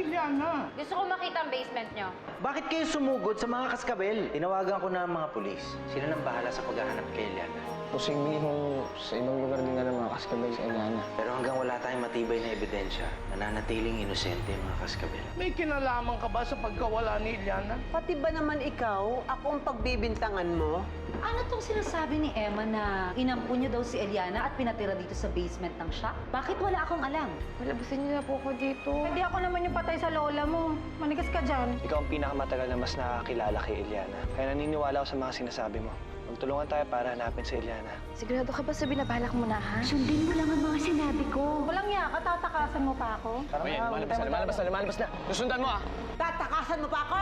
Iliana? Gusto ko makita ang basement nyo. Bakit kayo sumugod sa mga kaskabel? Tinawagan ko na ang mga pulis. Sila nang bahala sa paghahanap kay Iliana. Posibleng sa ibang lugar din na ng mga kaskabel sa Iliana. Pero hanggang wala tayong matibay na ebidensya, nananatiling inosente ang mga kaskabel. May kinalaman ka ba sa pagkawala ni Iliana? Pati ba naman ikaw, ako ang pagbibintangan mo? Ano tong sinasabi ni Emma na inampo niya daw si Eliana at pinatira dito sa basement ng shop? Bakit wala akong alam? Palabasin niyo na po ako dito. Hindi ako naman yung patay sa lola mo. Manigas ka dyan. Ikaw ang pinakamatagal na mas nakakilala kay Iliana. Kaya naniniwala ako sa mga sinasabi mo. Magtulungan tayo para hanapin si Iliana. Sigurado ka ba sa binabalak mo na, ha? Sundin mo lang ang mga sinabi ko. Walang niya ka, tatakasan mo pa ako. Lumalabas na. Susundan mo, ah! Tatakasan mo pa ako?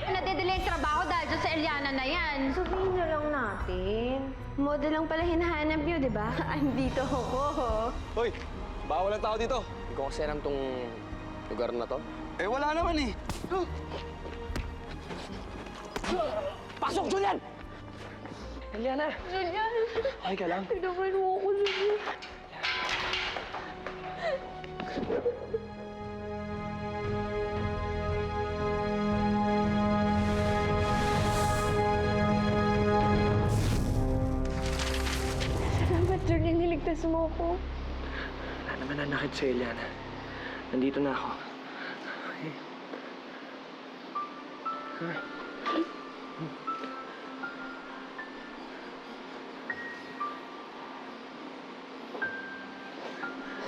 Nade-delay ang trabaho dahil dyan sa Eliana na yan. Sabihin na lang natin. Model lang pala hinahanap niyo, di ba? Andito ako. Hoy! Bawal ang tao dito. Hindi ko kasi alam tong lugar na to. Eh, wala naman eh. Pasok, Julian! Eliana! Julian! Okay ka lang? Pinaman mo ako, Julian. Salamat, Julian. Niligtas mo ako. Wala naman nanakit sa Eliana. Nandito na ako. Okay.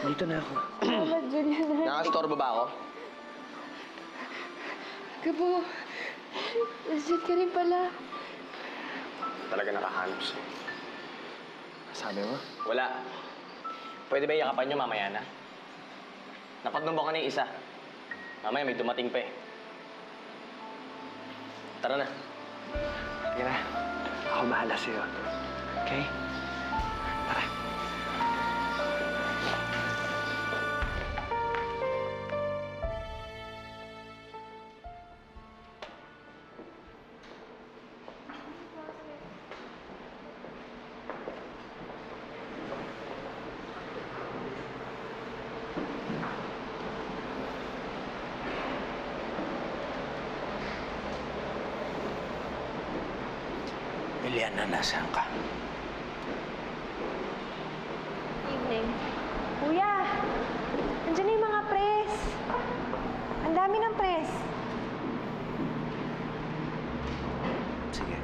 Dito na ako. Salamat, Julian. Nakastorbo ba ako? Gabo, nasaan ka rin pala? Talaga nakahanap siya. Sabi mo? Wala. Pwede ba iyakapan niyo mamaya na? Napagnumbong ka na yung isa. Mamaya may dumating pa eh. Tara na. Sige na. Ako bahala sa'yo. Okay? Tara. Iliana, nasaan ka? Evening. Kuya, andyan na yung mga press. Ang dami ng press. Sige.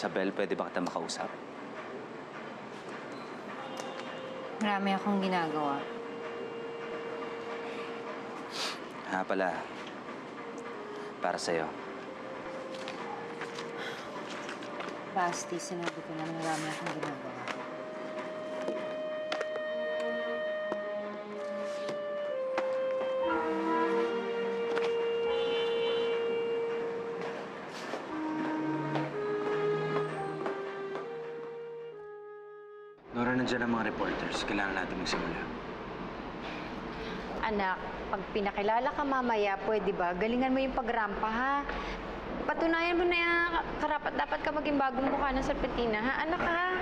Isabel, pwede ba kita makausap? Marami akong ginagawa. Pala. Para sa'yo. Basti, sinabi ko na marami akong ginagawa. Nora, nandiyan ang mga reporters. Kailangan natin magsimula. Anak, pag pinakilala ka mamaya, pwede ba? Galingan mo yung pagrampa, ha? Patunayan mo na karapat dapat ka maging bagong mukha ng Serpentina, ha? Anak, ha?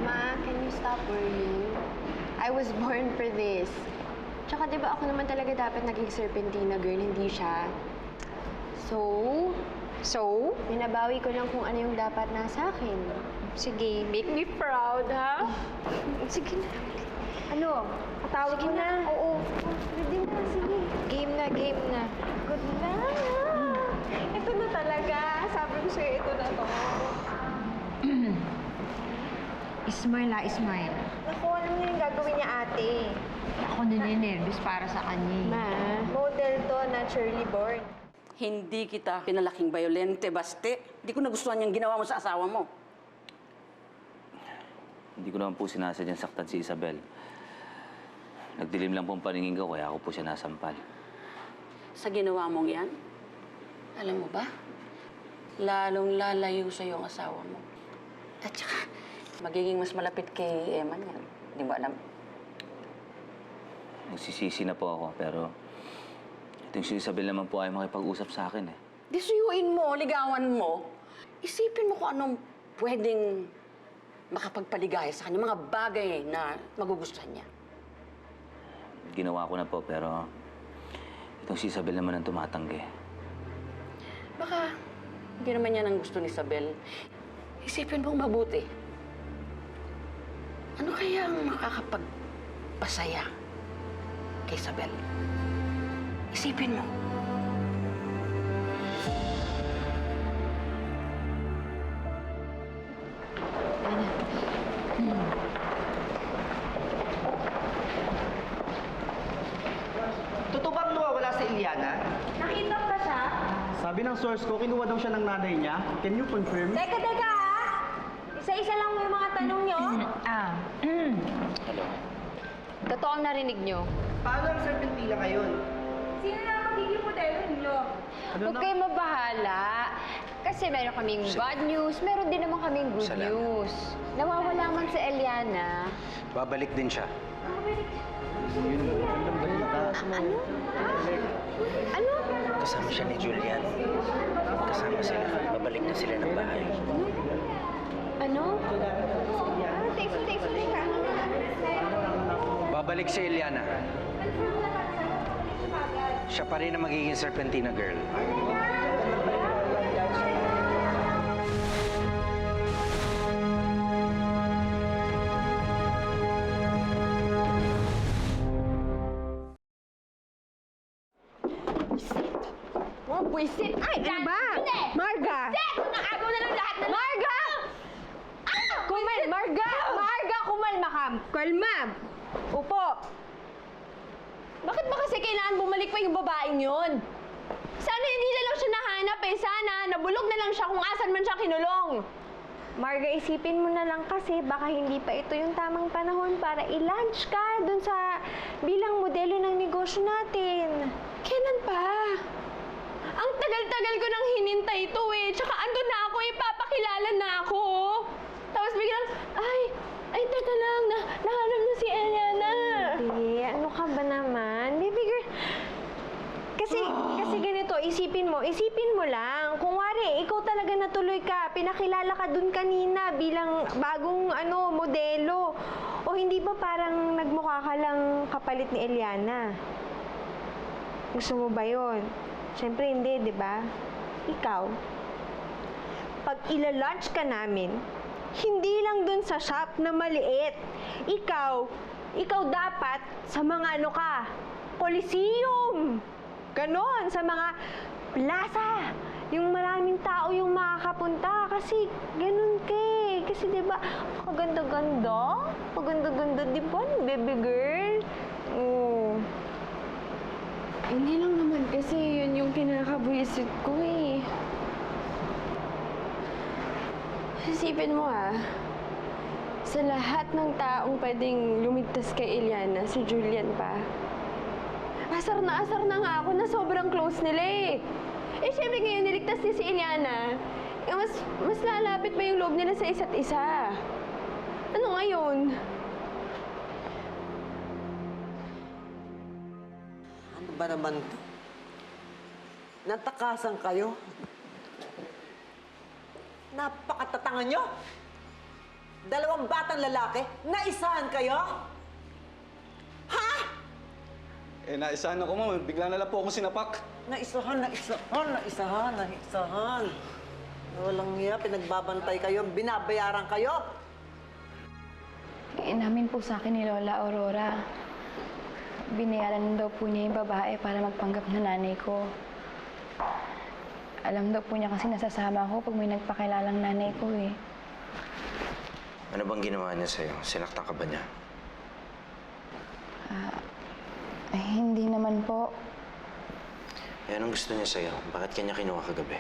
Ma, can you stop worrying? I was born for this. Tsaka di ba ako naman talaga dapat naging Serpentina girl, hindi siya. So, binabawi ko lang kung ano yung dapat nasa akin. Sige, make me proud, ha? Sige na. Ano? Patawag mo na? Oo. Pwede na, sige. Game na, game na. Good na. Ito na talaga. Sabi ko sa'yo, ito na to. Ismail, Ismail. Naku, alam niyo yung gagawin niya ate. Ako naninervous para sa kanya. Ma, model to, naturally born. Hindi kita pinalaking bayolente, baste. Hindi ko nagustuhan yung ginawa mo sa asawa mo. Hindi ko naman po sinasadyang saktan si Isabel. Nagdilim lang po ang paningin ko, kaya ako po siya nasampal. Sa ginawa mong yan, alam mo ba, lalong lalayo sa'yo ang asawa mo. At saka, magiging mas malapit kay Emma niyan. Di ba alam? nagsisisi na po ako, pero itong si Isabel naman po ay makipag-usap sa akin eh. Disuyuin mo, ligawan mo. Isipin mo kung anong pwedeng makapagpaligaya sa kanya, mga bagay na magugustuhan niya. Ginawa ko na po, pero itong si Isabel naman ang tumatanggi. Baka hindi naman yan ang gusto ni Isabel. Isipin mong mabuti. Ano kaya ang makakapagpasaya kay Isabel? Isipin mo. Totoo bang nawawala si Eliana? Nakita ba siya? Sabi ng source ko, kinuha daw siya ng nanay niya. Can you confirm? Teka, Isa-isa lang yung mga tanong nyo. Hello? Totoo ang narinig nyo. Paano ang serpentina ngayon? Sino na magiging modelo ninyo? Huwag kayo mabahala. Kasi meron kaming bad news, meron din naman kaming good Salamat. news. Nawawala man si Eliana. Babalik din siya. Ano? Kasama siya ni Julian. Kasama sila. Babalik na sila ng bahay. Ano? Teka. Babalik si Eliana. Siya pa rin ang magiging Serpentina girl. Mga buwisit! Ay, ano ba? Marga! Nakagaw na lang lahat na... Marga! Marga, kumalma ka. Kalma! Upo. Bakit ba kasi kailangan bumalik pa yung babaeng yun? Sana hindi na lang siya nahanap eh. Sana nabulog na lang siya kung asan man siya kinulong. Marga, isipin mo na lang kasi baka hindi pa ito yung tamang panahon para i-launch ka dun sa bilang modelo ng negosyo natin. Kailan pa? Ang tagal-tagal ko nang hinintay ito eh. Tsaka andun na ako, ipapakilala na ako. Tapos biglang, ay, teka lang, nahanap na si Eliana. Hindi, ano ka ba naman? Baby girl, kasi ganito, isipin mo lang. Kung wari, ikaw talaga natuloy ka, pinakilala ka dun kanina bilang bagong modelo. O hindi ba parang nagmukha ka lang kapalit ni Eliana? Gusto mo ba yun? Siyempre hindi, di ba? Ikaw, pag ila-launch ka namin, hindi lang dun sa shop na maliit. Ikaw dapat sa mga Coliseum. Ganon, sa mga plaza. Yung maraming tao yung makakapunta. Kasi ganon ka eh. Kasi diba, kaganda-ganda. Kaganda-ganda, diba, baby girl? Oh. Hindi lang naman kasi yun yung kinakabuisit ko eh. Isipin mo sa lahat ng taong pwedeng lumigtas kay Eliana, si Julian pa. Asar na nga ako na sobrang close nila eh. Eh, syempre ngayon niligtas niya si Eliana, mas lalapit pa yung loob nila sa isa't isa. Ano ngayon? Ano ba naman to? Natakasan kayo? Napakatatangan nyo! Dalawang batang lalaki, naisahan kayo? Ha? Naisahan ako, ma'am. Bigla na lang po akong sinapak. Naisahan. Walang hiya, pinagbabantay kayo, binabayaran kayo. Inamin po sa akin ni Lola Aurora. Binayaran daw po niya yung babae para magpanggap na nanay ko. Alam daw po niya kasi nasasama ko pag may nagpakilalang nanay ko eh. Ano bang ginawa niya sa'yo? Sinaktan ka ba niya? Hindi naman po. Eh, anong gusto niya sa'yo? Bakit kanya kinuha kagabi?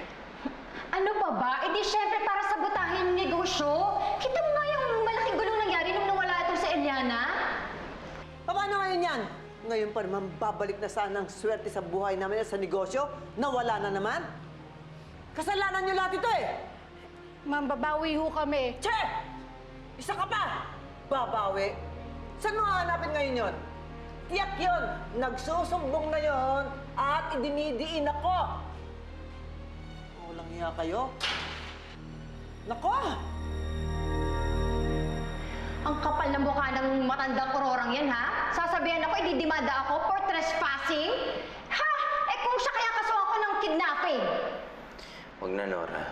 Ano pa ba? E di syempre para sabotahin yung negosyo. Kita mo nga yung malaking gulong nangyari nung nawala ito sa Eliana. Paano ngayon yan? Ngayon pa naman babalik na sana ang swerte sa buhay namin at sa negosyo? Nawala na naman? Kasalanan niyo lahat ito eh! Ma'am, babawi ho kami. Che! Isa ka pa! Babawi? Saan mo hahanapin ngayon yun? tiyak yun! Nagsusumbong na yon at idinidiin ako! Walang hiya kayo? Nako! Ang kapal ng mukha ng matandang kurorang yan, ha? Sasabihan ako, ididimanda ako for trespassing? Ha? Eh kung siya kaya kasuhan ko ng kidnapping? Huwag na, Nora.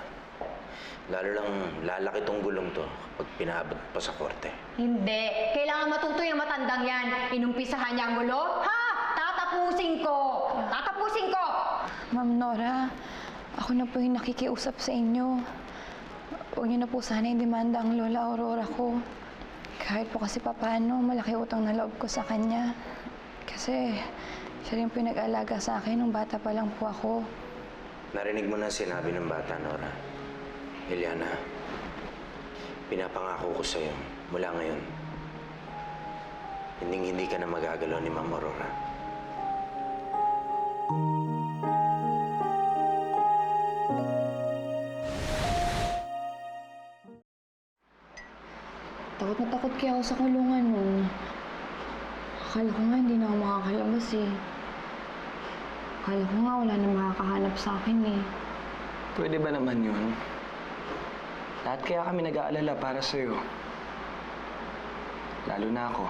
Lalo lang lalaki tong gulong to kapag pinaabot pa sa korte. Hindi. Kailangan matuto yung matandang yan. Inumpisahan niya ang gulo? Ha? Tatapusin ko! Tatapusin ko! Ma'am Nora, ako na po yung nakikiusap sa inyo. Huwag niyo na po sana i-demanda ang Lola Aurora ko. Kahit po kasi papaano, malaki utang na loob ko sa kanya. Kasi siya rin po yung nag-alaga sa akin nung bata pa lang po ako. Narinig mo na sinabi ng bata, Nora. Eliana, pinapangako ko sa'yo mula ngayon, hindi ka na magagalaw ni Ma'am Aurora. Takot na takot kaya ako sa kulungan nun. Akala ko nga hindi na ako makakalabas eh. Akala ko nga wala na makakahanap sa akin eh. Pwede ba naman yun? Lahat kaya kami nag-aalala para sa'yo. Lalo na ako.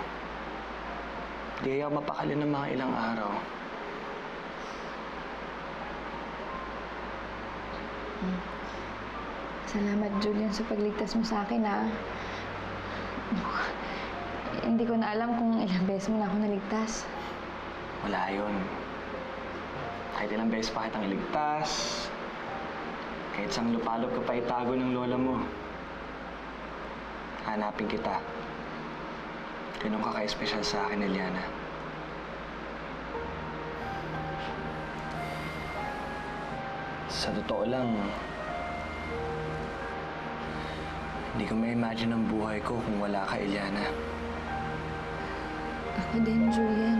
Hindi kaya mapakali ng mga ilang araw. Salamat, Julian, sa pagligtas mo sa akin, ha? Hindi ko na alam kung ilang beses mo na ako naligtas. Wala yun. Kahit ilang beses pa kitang iligtas, kahit sang lupalop ka pa itago ng lola mo, hanapin kita. Ganun ka ka-espesyal sa akin, Eliana. Sa totoo lang, hindi ko ma-imagine ang buhay ko kung wala ka, Eliana. Ako din, Julian.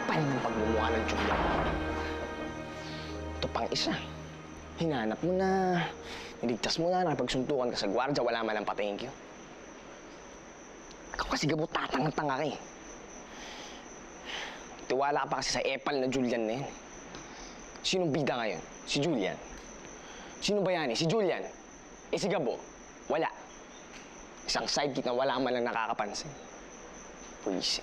Kapal ng pagmumukha ng Julia. Ito pang isa. Hinanap mo na, niligtas mo na, nakipagsuntukan ka sa gwardya, wala man ang pa-thank you. Ikaw kasi gabot tatang-tanga ka eh. Tiwala ka pa kasi sa epal na Julian na yan. Sinong bida ngayon? Si Julian. Sino ba yan eh? Si Julian. Eh si Gabo, wala. Isang sidekick na wala man lang nakakapansin. Pulisit.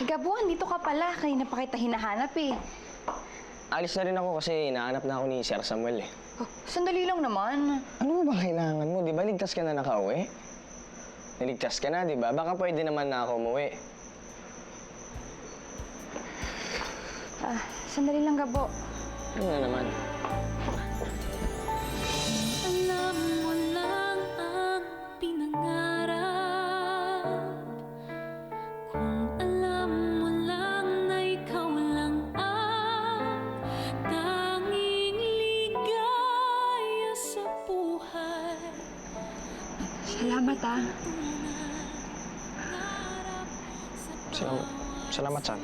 Gabuan, dito ka pala. Kanina pa kita hinahanap eh. Alis na rin ako kasi nahanap na ako ni Sir Samuel eh. Oh, sandali lang naman. Ano ba kailangan mo? Di ba ligtas ka na nakauwi? Niligtas ka na, di ba? Baka pwede naman na ako umuwi. Sandali lang, Gabo. Ano na naman? Alam mo lang ang pinangarap. Kung alam mo lang na ikaw lang ang tanging ligaya sa buhay. Salamat, ah. Salamat, Sam.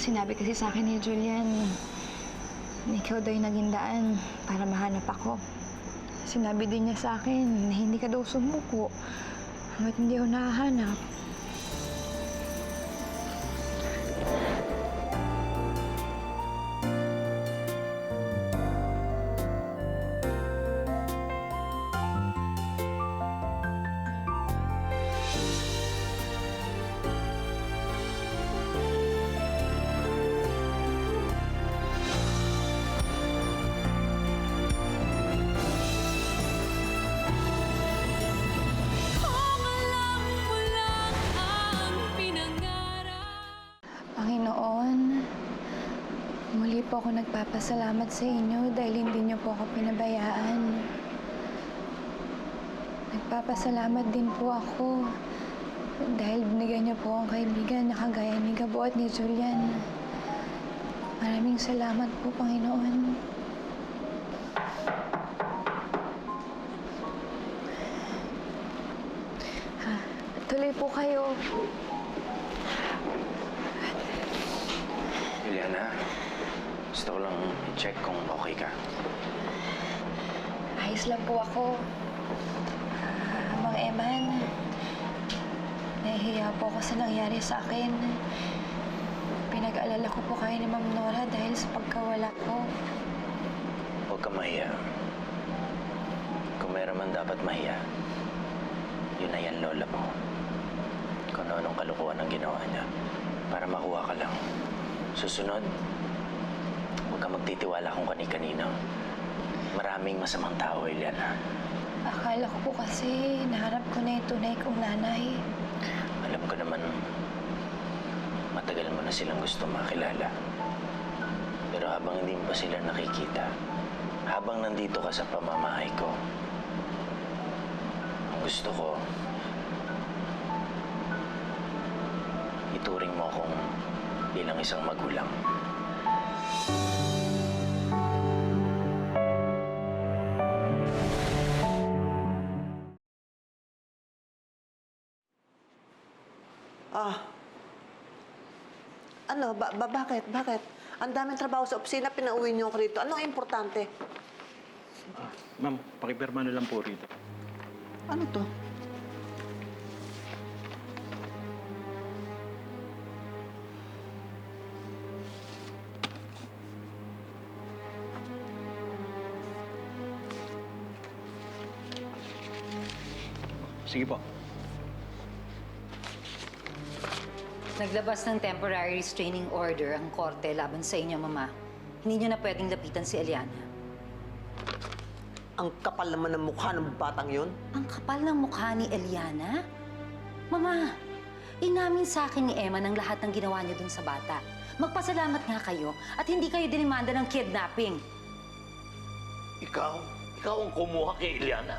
Sinabi kasi sa akin ni Julian, na ikaw daw yung naging daan para mahanap ako. Sinabi din niya sa akin na hindi ka daw sumuko hanggat hindi ako nahahanap. Kung alam mo lang ang pinangarap. Panginoon, muli po ako nagpapasalamat sa inyo dahil hindi niyo po ako pinabayaan. Nagpapasalamat din po ako dahil binigyan niyo po ang kaibigan na kagaya ni Gabo at ni Julian. Maraming salamat po, Panginoon. Tuloy po kayo. Juliana, gusto ko lang i-check kung okay ka. Ayos lang po ako. Mang Eman, nahihiya po ako sa nangyari sa akin. Pinag-alala ko po kayo ni Ma'am Nora dahil sa pagkawala ko. Huwag ka mahiya. Kung meron man dapat mahiya, yun na yan lola mo. Kung anong kalukuhan ang ginawa niya para makuha ka lang. Susunod, huwag ka magtitiwala kung kani-kanino. Maraming masamang tao, Eliana. Akala ko po kasi naharap ko na yung tunay kong nanay. Alam ko naman, matagal mo na silang gusto makilala. Pero habang hindi mo pa sila nakikita, habang nandito ka sa pamamahay ko, ang gusto ko, ituring mo akong bilang isang magulang. Bakit? Bakit? Ang daming trabaho sa opisina, pinauwi niyo ako rito. Anong importante? Ma'am, pakipirma na lang po rito. Ano to? Sige po. Naglabas ng temporary restraining order ang korte laban sa inyo, Mama. Hindi niyo na pwedeng lapitan si Eliana. Ang kapal naman ng mukha ng batang yun. Ang kapal ng mukha ni Eliana? Mama, inamin sa akin ni Emma ng lahat ng ginawa niyo dun sa bata. Magpasalamat nga kayo at hindi kayo dinimanda ng kidnapping. Ikaw ang kumuha kay Eliana.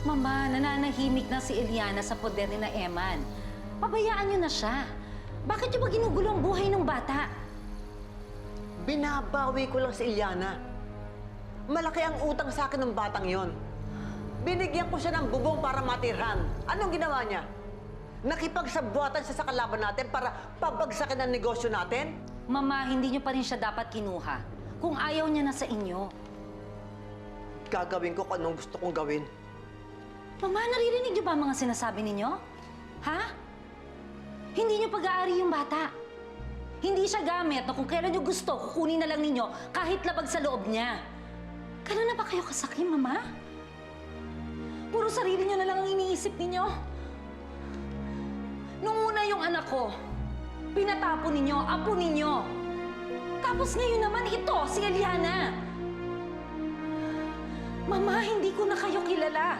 Mama, nananahimik na si Eliana sa poder ni na Eman. Pabayaan niyo na siya. Bakit niyo ba ginugulo ang buhay ng bata? Binabawi ko lang si Eliana. Malaki ang utang sa akin ng batang yon. Binigyan ko siya ng bubong para matirhan. Anong ginawa niya? Nakipagsabwatan siya sa kalaban natin para pabagsakin ang negosyo natin? Mama, hindi niyo pa rin siya dapat kinuha. Kung ayaw niya na sa inyo. Gagawin ko kung anong gusto kong gawin. Mama, naririnig niyo ba ang mga sinasabi ninyo? Ha? Hindi niyo pag-aari yung bata. Hindi siya gamit na kung kailan niyo gusto, kukunin na lang ninyo kahit labag sa loob niya. Kailan na ba kayo kasakim, Mama? Puro sarili niyo na lang ang iniisip ninyo. Nung una yung anak ko, pinatapon ninyo, apo ninyo. Tapos ngayon naman ito, si Eliana. Mama, hindi ko na kayo kilala.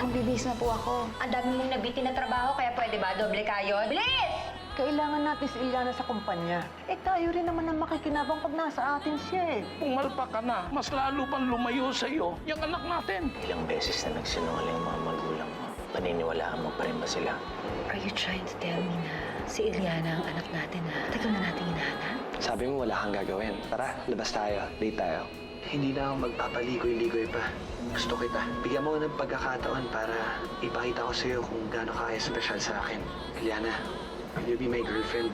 Magbibihis na po ako. Ang dami mong nabitin na trabaho, kaya pwede ba doble kayo? Bilis! Kailangan natin si Eliana sa kumpanya. Tayo rin naman ang makikinabang pag nasa atin siya eh. Pumalpa ka na, mas lalo pang lumayo sa'yo yung anak natin. Ilang beses na nagsinungaling ang mga magulang mo. Paniniwalaan mo pa rin ba sila? Are you trying to tell me na si Eliana ang anak natin na tagal na nating hinahanap? Sabi mo wala kang gagawin. Tara, labas tayo. Date tayo. Hindi na ako magpapaligoy-ligoy pa. Gusto kita. Bigyan mo ng pagkakataon para ipakita ko sa'yo kung gaano ka espesyal sa akin. Eliana, will you be my girlfriend?